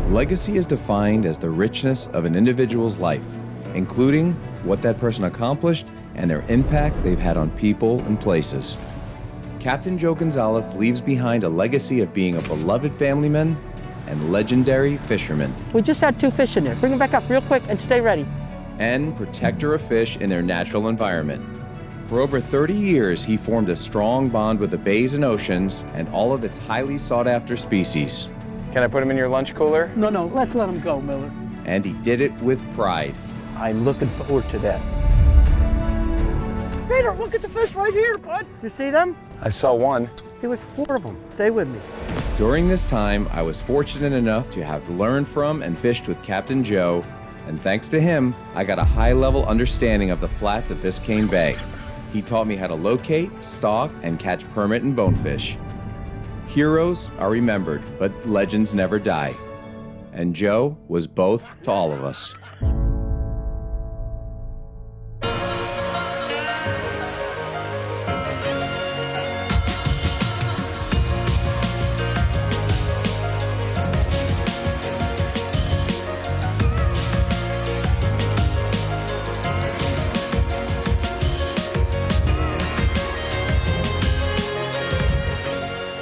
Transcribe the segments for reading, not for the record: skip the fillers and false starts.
Legacy is defined as the richness of an individual's life, including what that person accomplished and their impact they've had on people and places. Captain Joe Gonzalez leaves behind a legacy of being a beloved family man and legendary fisherman. We just had 2 fish in there. Bring them back up real quick and stay ready. And protector of fish in their natural environment. For over 30 years, he formed a strong bond with the bays and oceans and all of its highly sought-after species. Can I put him in your lunch cooler? No, let's let him go, Miller. And he did it with pride. I'm looking forward to that. Peter, look at the fish right here, bud. Did you see them? I saw one. There was 4 of them. Stay with me. During this time, I was fortunate enough to have learned from and fished with Captain Joe, and thanks to him, I got a high-level understanding of the flats of Biscayne Bay. He taught me how to locate, stalk, and catch permit and bonefish. Heroes are remembered, but legends never die. And Joe was both to all of us.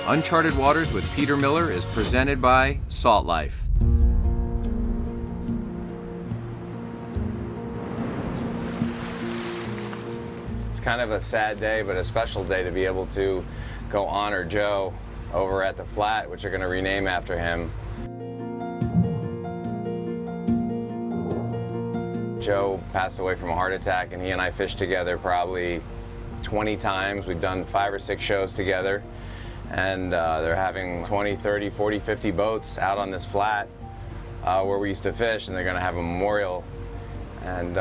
Uncharted Waters with Peter Miller is presented by Salt Life. It's kind of a sad day, but a special day to be able to go honor Joe over at the flat, which are going to rename after him. Joe passed away from a heart attack, and he and I fished together probably 20 times. We've done 5 or 6 shows together. And they're having 20, 30, 40, 50 boats out on this flat where we used to fish, and they're going to have a memorial. And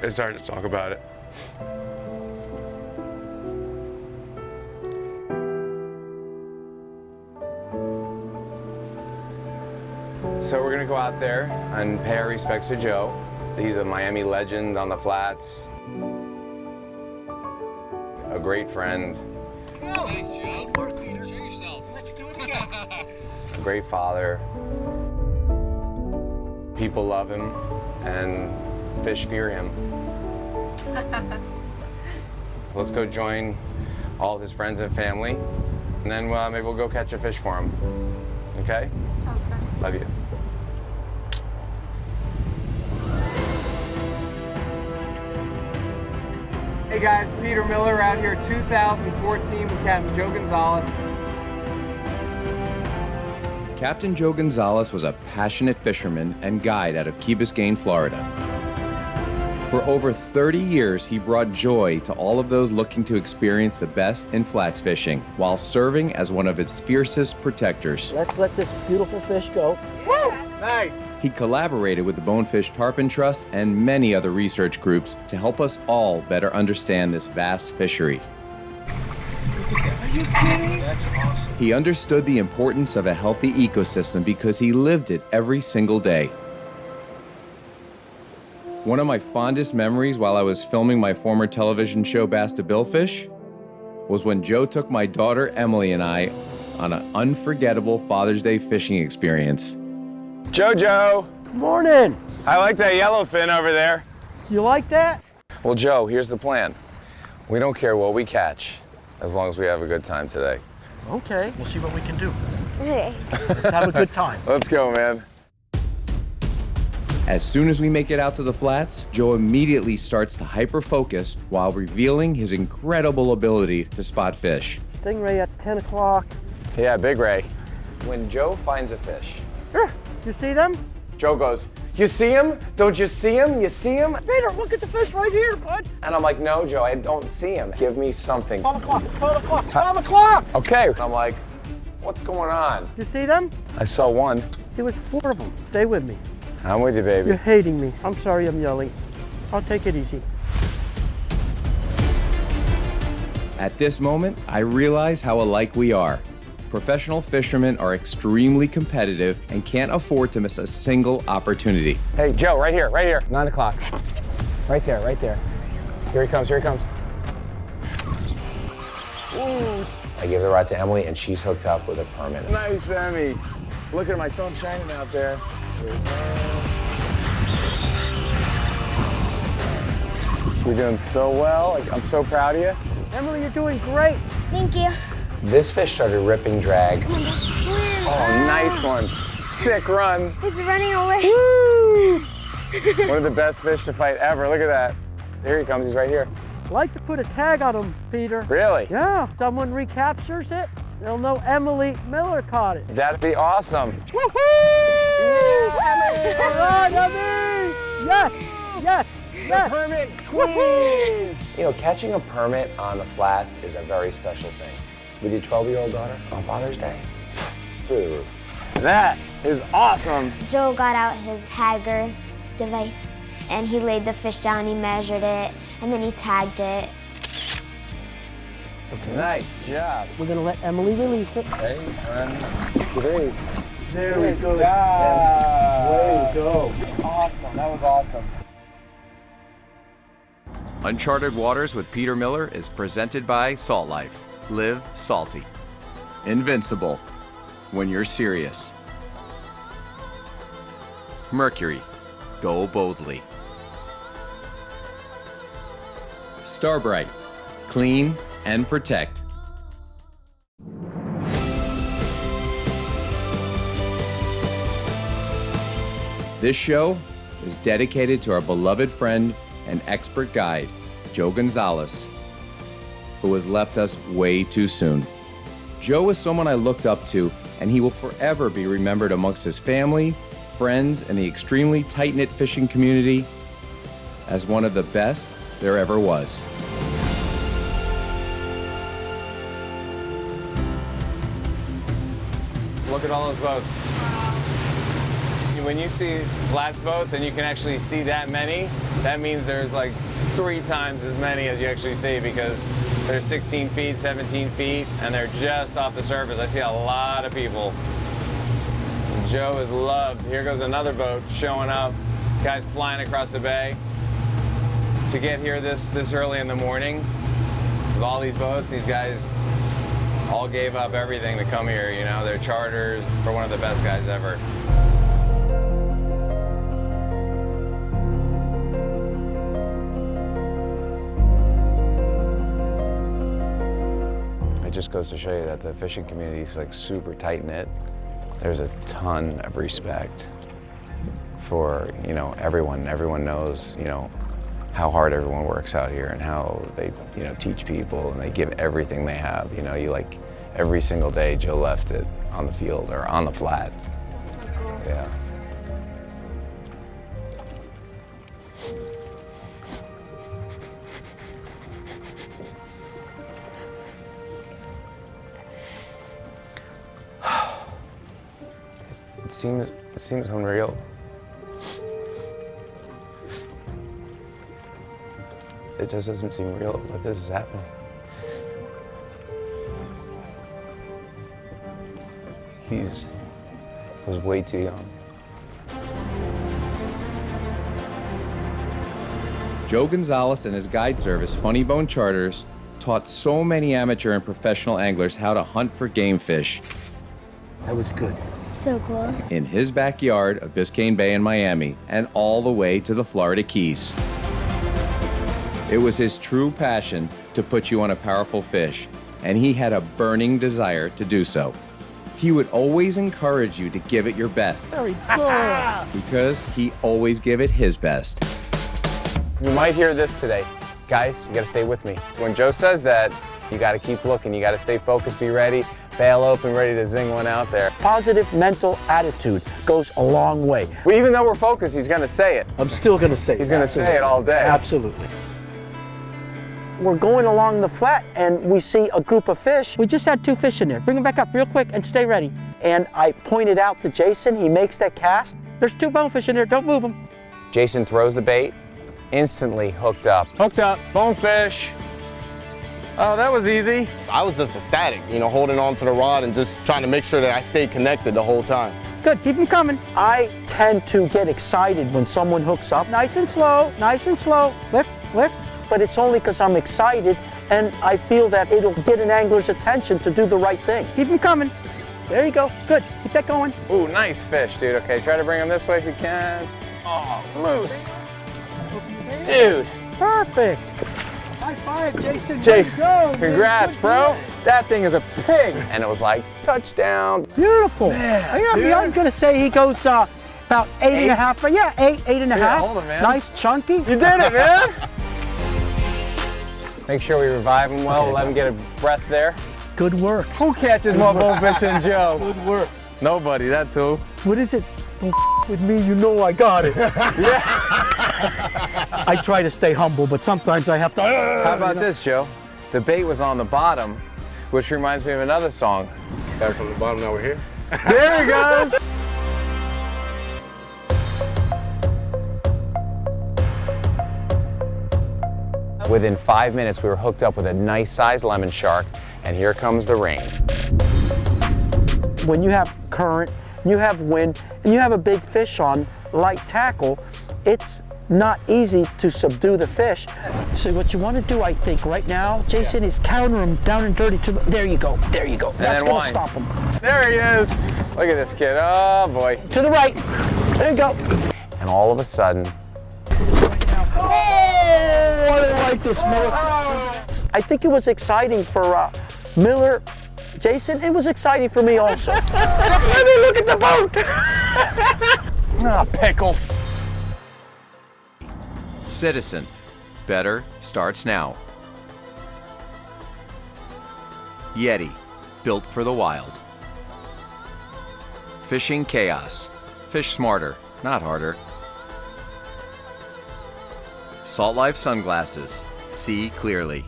it's hard to talk about it. So we're gonna go out there and pay our respects to Joe. He's a Miami legend on the flats. A great friend. Nice, Joe. Show yourself. Let's do it again. A great father. People love him, and fish fear him. Let's go join all of his friends and family, and then maybe we'll go catch a fish for him. Okay? Sounds good. Love you. Hey guys, Peter Miller out here, 2014 with Captain Joe Gonzalez. Captain Joe Gonzalez was a passionate fisherman and guide out of Key Biscayne, Florida. For over 30 years, he brought joy to all of those looking to experience the best in flats fishing, while serving as one of its fiercest protectors. Let's let this beautiful fish go. Woo! Nice. He collaborated with the Bonefish Tarpon Trust and many other research groups to help us all better understand this vast fishery. Are you kidding? That's awesome. He understood the importance of a healthy ecosystem because he lived it every single day. One of my fondest memories while I was filming my former television show Bass to Billfish was when Joe took my daughter Emily and I on an unforgettable Father's Day fishing experience. Jojo, Good morning. I like that yellowfin over there. You like that? Well, Joe, here's the plan. We don't care what we catch, as long as we have a good time today. Okay. We'll see what we can do. Okay. Let's have a good time. Let's go, man. As soon as we make it out to the flats, Joe immediately starts to hyper-focus while revealing his incredible ability to spot fish. Stingray at 10 o'clock. Yeah, Big Ray. When Joe finds a fish, You see them? Joe goes, "You see him? Don't you see him? You see him?" Peter, look at the fish right here, bud. And I'm like, "No, Joe, I don't see him. Give me something." 12 o'clock, 12 o'clock, 12 o'clock. Okay. I'm like, "What's going on?" You see them? I saw one. There was 4 of them. Stay with me. I'm with you, baby. You're hating me. I'm sorry I'm yelling. I'll take it easy. At this moment, I realize how alike we are. Professional fishermen are extremely competitive and can't afford to miss a single opportunity. Hey, Joe, right here, 9 o'clock. Right there, right there. Here he comes, here he comes. Ooh. I gave the rod to Emily, and she's hooked up with a permit. Nice, Emmy. Look at my sun shining out there. Here's her. You're doing so well. I'm so proud of you. Emily, you're doing great. Thank you. This fish started ripping drag. Oh, nice one. Sick run. It's running away. Woo! One of the best fish to fight ever. Look at that. Here he comes. He's right here. I'd like to put a tag on him, Peter. Really? Yeah. Someone recaptures it, they'll know Emily Miller caught it. That'd be awesome. Woohoo! Yeah, all right, Emily! Yes, yes, yes. The permit queen! You know, catching a permit on the flats is a very special thing. With your 12-year-old daughter on Father's Day, through the roof. That is awesome. Joe got out his tagger device and he laid the fish down, he measured it, and then he tagged it. Okay. Nice job. We're gonna let Emily release it. Okay, 1, 3. There we go. Way to go. Awesome, that was awesome. Uncharted Waters with Peter Miller is presented by Salt Life. Live salty. Invincible. When you're serious. Mercury. Go boldly. Starbright. Clean and protect. This show is dedicated to our beloved friend and expert guide, Joe Gonzalez, who has left us way too soon. Joe is someone I looked up to, and he will forever be remembered amongst his family, friends, and the extremely tight-knit fishing community as one of the best there ever was. Look at all those boats. When you see flats boats and you can actually see that many, that means there's like 3 times as many as you actually see, because they're 16 feet, 17 feet, and they're just off the surface. I see a lot of people. Joe is loved. Here goes another boat showing up. Guys flying across the bay. To get here this early in the morning with all these boats, these guys all gave up everything to come here, you know. They're charters for one of the best guys ever. It just goes to show you that the fishing community is like super tight-knit. There's a ton of respect for, you know, everyone. Everyone knows, you know, how hard everyone works out here and how they, you know, teach people and they give everything they have. You know, you like every single day Joe left it on the field or on the flat. So cool. Yeah. It seems unreal. It just doesn't seem real that this is happening. He was way too young. Joe Gonzalez and his guide service, Funny Bone Charters, taught so many amateur and professional anglers how to hunt for game fish That was good. So cool. in his backyard of Biscayne Bay in Miami and all the way to the Florida Keys. It was his true passion to put you on a powerful fish, and he had a burning desire to do so. He would always encourage you to give it your best, Very good. because he always gave it his best. You might hear this today. Guys, you gotta stay with me. When Joe says that, you gotta keep looking, you gotta stay focused, be ready, bail open, ready to zing one out there. Positive mental attitude goes a long way. Well, even though we're focused, he's gonna say it. I'm still gonna say He's gonna say it all day. Absolutely. We're going along the flat and we see a group of fish. We just had 2 fish in there. Bring them back up real quick and stay ready. And I pointed out to Jason, he makes that cast. There's 2 bonefish in there, don't move them. Jason throws the bait, instantly hooked up. Hooked up, bonefish. Oh, that was easy. I was just ecstatic, you know, holding on to the rod and just trying to make sure that I stayed connected the whole time. Good, keep them coming. I tend to get excited when someone hooks up. Nice and slow, nice and slow. Lift, lift. but it's only because I'm excited and I feel that it'll get an angler's attention to do the right thing. Keep them coming. There you go. Good. Keep that going. Ooh, nice fish, dude. Okay, try to bring him this way if you can. Oh, moose. Dude. Perfect. High five, Jason. Jason, Go, congrats, bro. That thing is a pig. And it was like, touchdown. Beautiful. dude. I'm going to say he goes about 8.5. But yeah, 8.5. Yeah, hold it, man. Nice, chunky. You did it, man. Make sure we revive him well, let him get a breath there. Good work. Who catches more bonefish than Joe? Good work. Nobody, that's who. What is it? Don't with me, you know I got it. Yeah. I try to stay humble, but sometimes I have to. How about this, Joe? The bait was on the bottom, which reminds me of another song. Start from the bottom, now we're here. There he goes. Within 5 minutes, we were hooked up with a nice sized lemon shark, and here comes the rain. When you have current, you have wind, and you have a big fish on light tackle, it's not easy to subdue the fish. So what you want to do, I think, right now, Jason, is counter him down and dirty to the, there you go, there you go. That's then going to wind. stop him. There he is. Look at this kid. Oh boy. To the right. There you go. And all of a sudden, Oh, I didn't like this, Miller. I think it was exciting for Miller. Jason, it was exciting for me also. Look at the boat. pickles. Citizen. Better starts now. Yeti. Built for the wild. Fishing chaos. Fish smarter, not harder. Salt Life sunglasses. See clearly.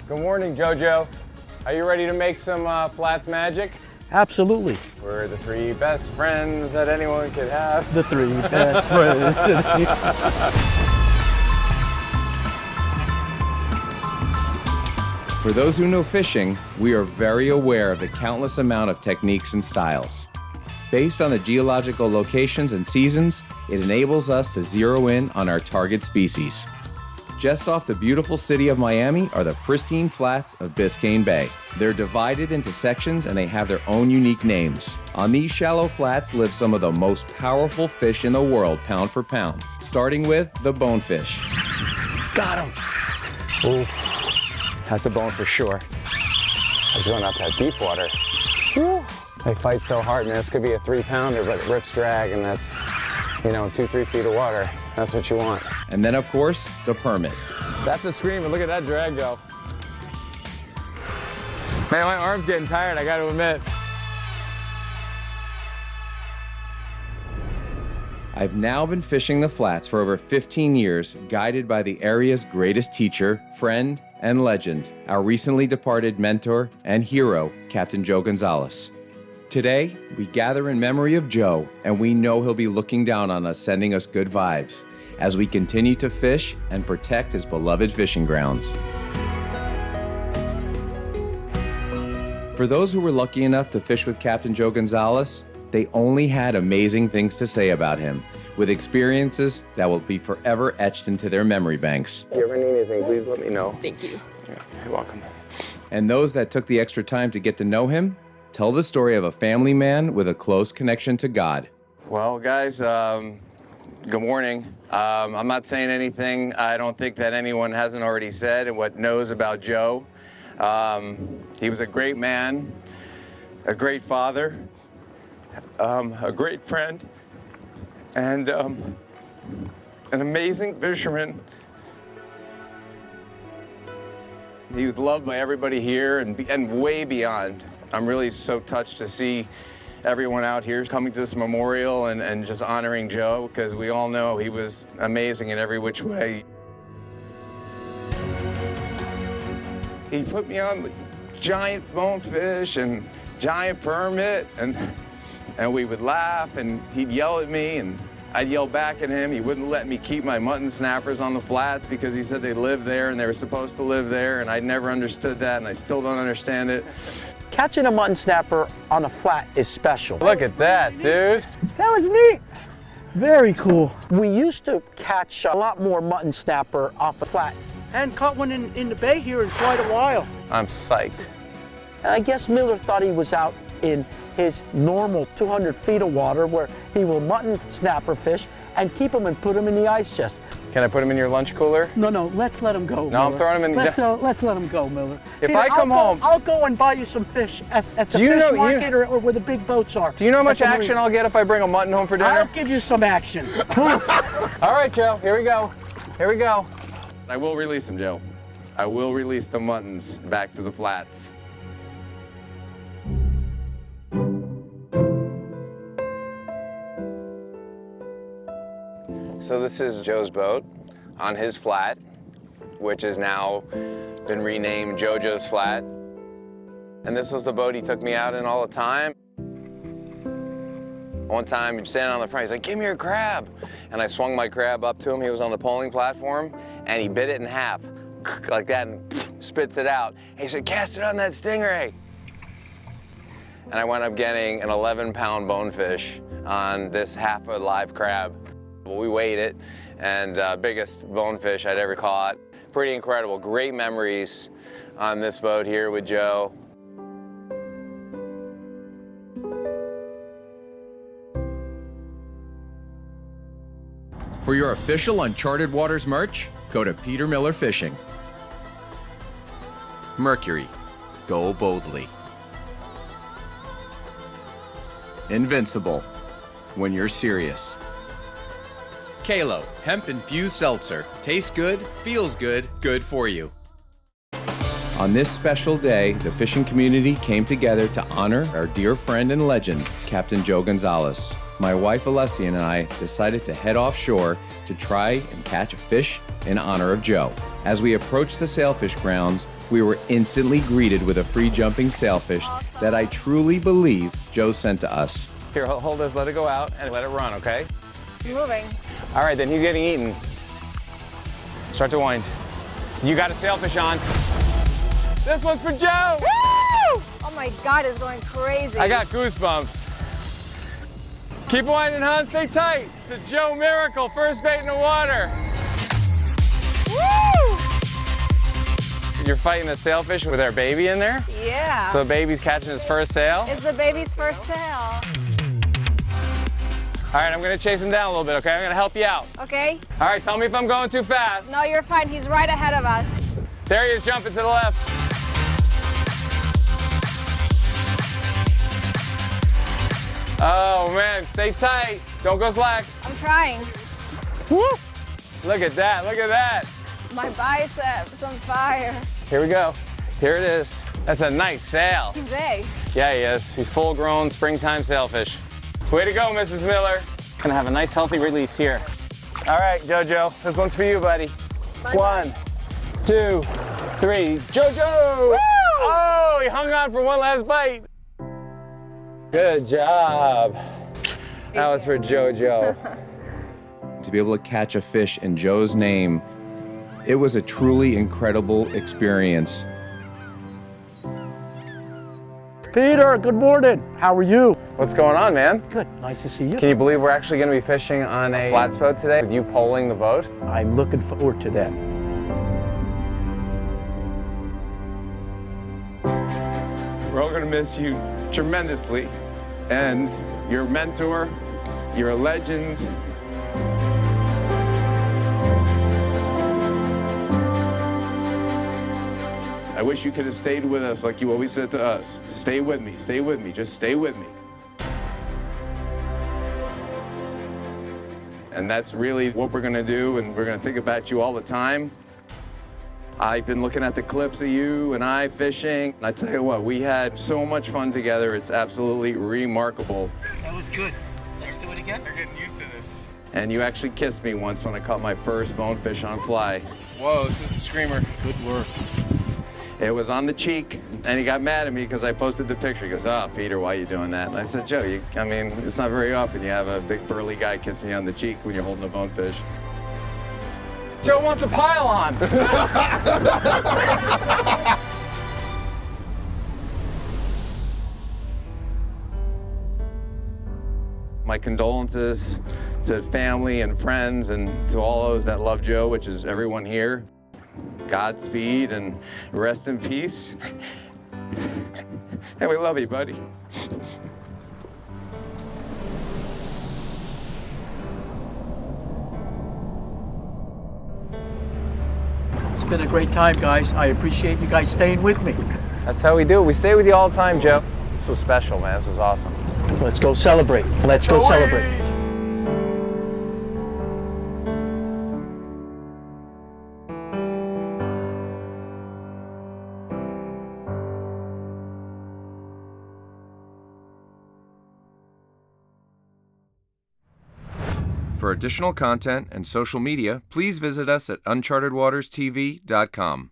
Good morning, JoJo. Are you ready to make some flats magic? Absolutely. We're the three best friends that anyone could have. The three best friends. For those who know fishing, we are very aware of the countless amount of techniques and styles. Based on the geological locations and seasons, it enables us to zero in on our target species. Just off the beautiful city of Miami are the pristine flats of Biscayne Bay. They're divided into sections and they have their own unique names. On these shallow flats live some of the most powerful fish in the world, pound for pound, starting with the bonefish. Got him. Ooh, that's a bone for sure. I was going up that deep water. Woo. They fight so hard, man. This could be a 3-pounder, but it rips drag, and that's, 2-3 feet of water. That's what you want. And then, of course, the permit. That's a scream, and look at that drag go. Man, my arm's getting tired, I gotta admit. I've now been fishing the flats for over 15 years, guided by the area's greatest teacher, friend, and legend, our recently departed mentor and hero, Captain Joe Gonzalez. Today, we gather in memory of Joe, and we know he'll be looking down on us, sending us good vibes as we continue to fish and protect his beloved fishing grounds. For those who were lucky enough to fish with Captain Joe Gonzalez, they only had amazing things to say about him, with experiences that will be forever etched into their memory banks. If you ever need anything, please let me know. Thank you. You're welcome. And those that took the extra time to get to know him tell the story of a family man with a close connection to God. Well, guys, good morning. I'm not saying anything I don't think that anyone hasn't already said and what knows about Joe. He was a great man, a great father, a great friend, and an amazing fisherman. He was loved by everybody here and way beyond. I'm really so touched to see everyone out here coming to this memorial and just honoring Joe, because we all know he was amazing in every which way. He put me on the giant bonefish and giant permit, and we would laugh, and he'd yell at me, and I'd yell back at him. He wouldn't let me keep my mutton snappers on the flats because he said they lived there and they were supposed to live there, and I never understood that, and I still don't understand it. Catching a mutton snapper on a flat is special. Look at that, dude. That was neat. Very cool. We used to catch a lot more mutton snapper off a flat. And caught one in the bay here in quite a while. I'm psyched. I guess Miller thought he was out in his normal 200 feet of water where he will mutton snapper fish and keep them and put them in the ice chest. Can I put him in your lunch cooler? No, let's let him go. No, I'm Miller. throwing him in the- Let's let him go, Miller. If Here, I come home- I'll go and buy you some fish at the Do you fish know- market or where the big boats are. Do you know how At much the marina. action I'll get if I bring a mutton home for dinner? I'll give you some action. All right, Joe, here we go. Here we go. I will release them, Joe. I will release the muttons back to the flats. So this is Joe's boat on his flat, which has now been renamed JoJo's Flat. And this was the boat he took me out in all the time. One time, he's standing on the front, he's like, give me your crab. And I swung my crab up to him. He was on the polling platform, and he bit it in half, like that, and spits it out. And he said, cast it on that stingray. And I wound up getting an 11-pound bonefish on this half a live crab. Well, we weighed it, and biggest bonefish I'd ever caught. Pretty incredible, great memories on this boat here with Joe. For your official Uncharted Waters merch, go to Peter Miller Fishing. Mercury, go boldly. Invincible, when you're serious. Kalo, hemp-infused seltzer. Tastes good, feels good, good for you. On this special day, the fishing community came together to honor our dear friend and legend, Captain Joe Gonzalez. My wife Alessia and I decided to head offshore to try and catch a fish in honor of Joe. As we approached the sailfish grounds, we were instantly greeted with a free-jumping sailfish that I truly believe Joe sent to us. Here, hold this, let it go out, and let it run, okay? Moving. All right, then he's getting eaten. Start to wind. You got a sailfish on. This one's for Joe! Woo! Oh my God, it's going crazy. I got goosebumps. Keep winding, hon, stay tight. It's a Joe miracle, first bait in the water. Woo! You're fighting a sailfish with our baby in there? Yeah. So the baby's catching his first sail? It's the baby's first sail. All right, I'm gonna chase him down a little bit, okay? I'm gonna help you out. Okay? All right, tell me if I'm going too fast. No, you're fine. He's right ahead of us. There he is, jumping to the left. Oh man, stay tight. Don't go slack. I'm trying. Woo! Look at that, look at that. My biceps on fire. Here we go. Here it is. That's a nice sail. He's big. Yeah, he is. He's full-grown springtime sailfish. Way to go, Mrs. Miller. Gonna have a nice healthy release here. All right, JoJo, this one's for you, buddy. Bye. 1, 2, 3, JoJo! Woo! Oh, he hung on for one last bite. Good job. That was for JoJo. To be able to catch a fish in Joe's name, it was a truly incredible experience. Peter, good morning. How are you? What's going on, man? Good. Nice to see you. Can you believe we're actually gonna be fishing on a flats boat today with you poling the boat? I'm looking forward to that. We're all gonna miss you tremendously. And your mentor, you're a legend. I wish you could have stayed with us like you always said to us. Stay with me, just stay with me. And that's really what we're gonna do, and we're gonna think about you all the time. I've been looking at the clips of you and I fishing, and I tell you what, we had so much fun together. It's absolutely remarkable. That was good. Let's do it again. They're getting used to this. And you actually kissed me once when I caught my first bonefish on fly. Whoa, this is the screamer. Good work. It was on the cheek, and he got mad at me because I posted the picture. He goes, oh, Peter, why are you doing that? And I said, Joe, I mean, it's not very often you have a big burly guy kissing you on the cheek when you're holding a bonefish. Joe wants a pile on. My condolences to family and friends and to all those that love Joe, which is everyone here. Godspeed and rest in peace. And we love you, buddy. It's been a great time, guys. I appreciate you guys staying with me. That's how we do it. We stay with you all the time, Joe. This was special, man. This is awesome. Let's go celebrate. Let's go celebrate. For additional content and social media, please visit us at unchartedwaterstv.com.